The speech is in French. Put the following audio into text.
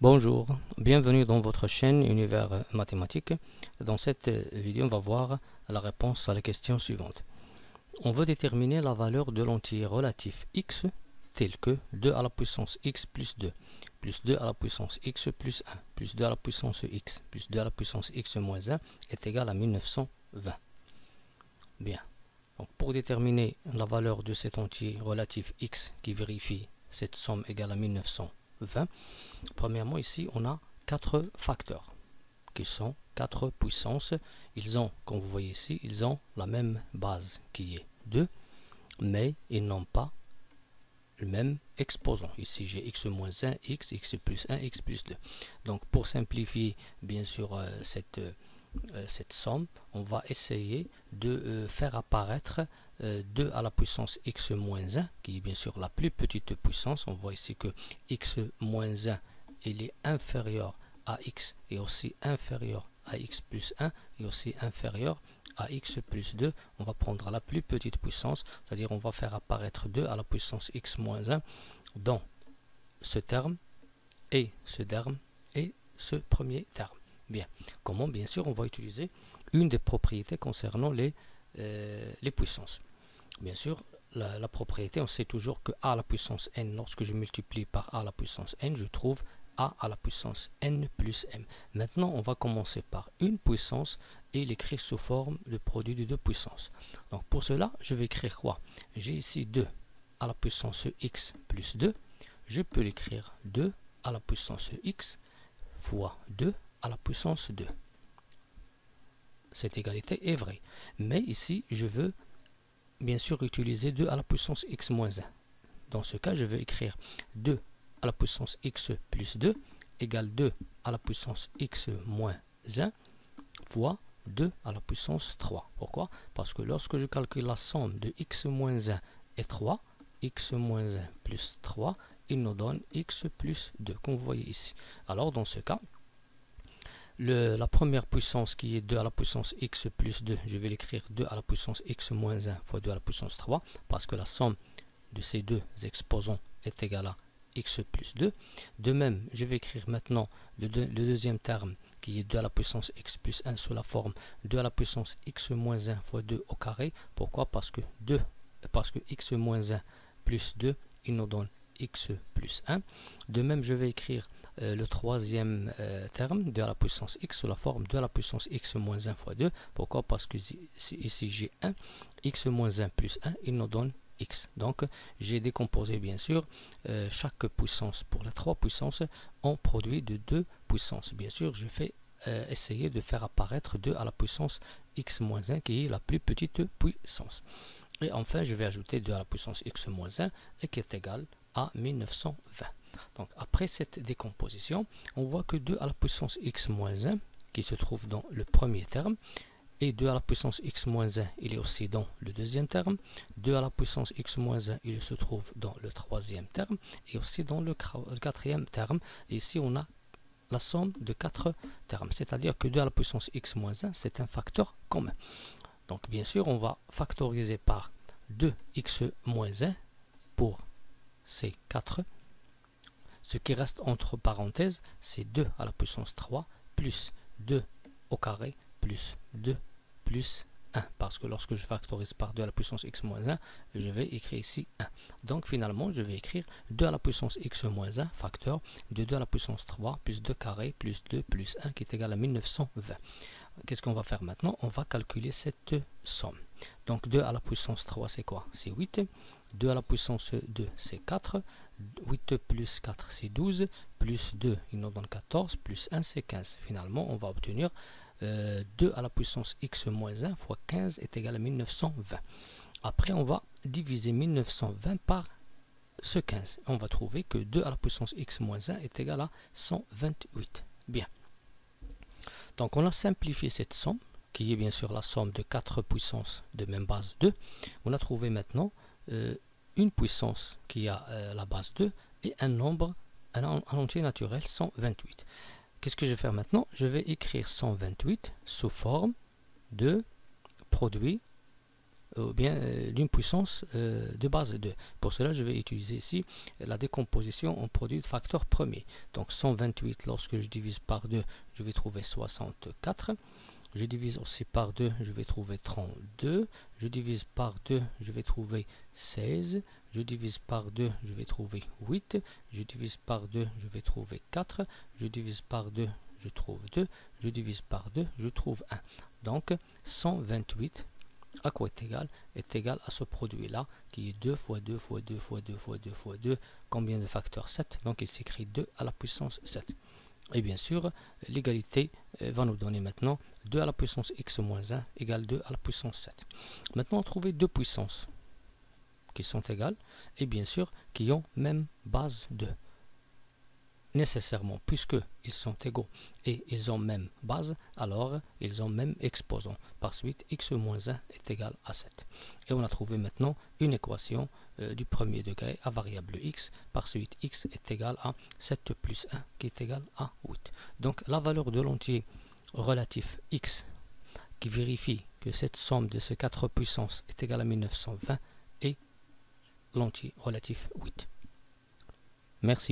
Bonjour, bienvenue dans votre chaîne Univers Mathématique. Dans cette vidéo, on va voir la réponse à la question suivante. On veut déterminer la valeur de l'entier relatif x tel que 2 à la puissance x plus 2, plus 2 à la puissance x plus 1, plus 2 à la puissance x, plus 2 à la puissance x moins 1 est égal à 1920. Bien, donc pour déterminer la valeur de cet entier relatif x qui vérifie cette somme égale à 1920, premièrement, ici, on a 4 facteurs qui sont 4 puissances. Ils ont, comme vous voyez ici, ils ont la même base qui est 2, mais ils n'ont pas le même exposant. Ici, j'ai x moins 1, x plus 1, x plus 2. Donc, pour simplifier, bien sûr, cette somme, on va essayer de faire apparaître 2 à la puissance x moins 1, qui est bien sûr la plus petite puissance. On voit ici que x moins 1, il est inférieur à x et aussi inférieur à x plus 1 et aussi inférieur à x plus 2. On va prendre la plus petite puissance, c'est-à-dire on va faire apparaître 2 à la puissance x moins 1 dans ce terme et ce terme et ce premier terme. Bien, comment? Bien sûr, on va utiliser une des propriétés concernant les puissances. Bien sûr, la propriété, on sait toujours que a à la puissance n, lorsque je multiplie par a à la puissance n, je trouve a à la puissance n plus m. Maintenant, on va commencer par une puissance et l'écrire sous forme de produit de deux puissances. Donc pour cela, je vais écrire quoi? J'ai ici 2 à la puissance x plus 2. Je peux l'écrire 2 à la puissance x fois 2 à la puissance 2. Cette égalité est vraie. Mais ici, je veux bien sûr utiliser 2 à la puissance x moins 1. Dans ce cas, je vais écrire 2 à la puissance x plus 2 égale 2 à la puissance x moins 1 fois 2 à la puissance 3. Pourquoi? Parce que lorsque je calcule la somme de x moins 1 et 3, x moins 1 plus 3, il nous donne x plus 2, comme vous voyez ici. Alors dans ce cas, la première puissance qui est 2 à la puissance x plus 2, je vais l'écrire 2 à la puissance x moins 1 fois 2 à la puissance 3, parce que la somme de ces deux exposants est égale à x plus 2. De même, je vais écrire maintenant le deuxième terme qui est 2 à la puissance x plus 1 sous la forme 2 à la puissance x moins 1 fois 2 au carré. Pourquoi? Parce que x moins 1 plus 2, il nous donne x plus 1. De même, je vais écrire le troisième terme, 2 à la puissance x sous la forme 2 à la puissance x moins 1 fois 2. Pourquoi? Parce que ici j'ai 1, x moins 1 plus 1, il nous donne x. Donc j'ai décomposé bien sûr chaque puissance pour les trois puissances en produit de deux puissances. Bien sûr, je fais essayer de faire apparaître 2 à la puissance x moins 1 qui est la plus petite puissance. Et enfin, je vais ajouter 2 à la puissance x moins 1 et qui est égal à 1920. Donc après cette décomposition, on voit que 2 à la puissance x moins 1 qui se trouve dans le premier terme, et 2 à la puissance x moins 1, il est aussi dans le deuxième terme. 2 à la puissance x moins 1, il se trouve dans le troisième terme et aussi dans le quatrième terme. Et ici, on a la somme de 4 termes, c'est-à-dire que 2 à la puissance x moins 1, c'est un facteur commun. Donc bien sûr, on va factoriser par 2x moins 1 pour ces 4. Ce qui reste entre parenthèses, c'est 2 à la puissance 3 plus 2 au carré plus 2 plus 1. Parce que lorsque je factorise par 2 à la puissance x moins 1, je vais écrire ici 1. Donc finalement, je vais écrire 2 à la puissance x moins 1 facteur de 2 à la puissance 3 plus 2 carré plus 2 plus 1 qui est égal à 1920. Qu'est-ce qu'on va faire maintenant? On va calculer cette somme. Donc 2 à la puissance 3, c'est quoi? C'est 8. 2 à la puissance 2, c'est 4. 8 plus 4, c'est 12. Plus 2, il nous donne 14. Plus 1, c'est 15. Finalement, on va obtenir 2 à la puissance x moins 1 fois 15 est égal à 1920. Après, on va diviser 1920 par ce 15. On va trouver que 2 à la puissance x moins 1 est égal à 128. Bien. Donc, on a simplifié cette somme, qui est bien sûr la somme de 4 puissances de même base 2. On a trouvé maintenant une puissance qui a la base 2 et un nombre, un entier naturel 128. Qu'est-ce que je vais faire maintenant? Je vais écrire 128 sous forme de produit ou bien d'une puissance de base 2. Pour cela, je vais utiliser ici la décomposition en produit de facteur premier. Donc 128, lorsque je divise par 2, je vais trouver 64. Je divise aussi par 2, je vais trouver 32. Je divise par 2, je vais trouver 16. Je divise par 2, je vais trouver 8. Je divise par 2, je vais trouver 4. Je divise par 2, je trouve 2. Je divise par 2, je trouve 1. Donc 128, à quoi est égal à ce produit-là, qui est 2 fois 2 fois 2 fois 2 fois 2 fois 2. Combien de facteurs? 7. Donc il s'écrit 2 à la puissance 7. Et bien sûr, l'égalité va nous donner maintenant 2 à la puissance x moins 1 égale 2 à la puissance 7. Maintenant, trouver deux puissances qui sont égales et bien sûr qui ont même base 2. Nécessairement, puisqu'ils sont égaux et ils ont même base, alors ils ont même exposant. Par suite, x moins 1 est égal à 7. Et on a trouvé maintenant une équation du premier degré à variable x. Par suite, x est égal à 7 plus 1 qui est égal à 8. Donc la valeur de l'entier relatif x qui vérifie que cette somme de ces 4 puissances est égale à 1920 est l'entier relatif 8. Merci.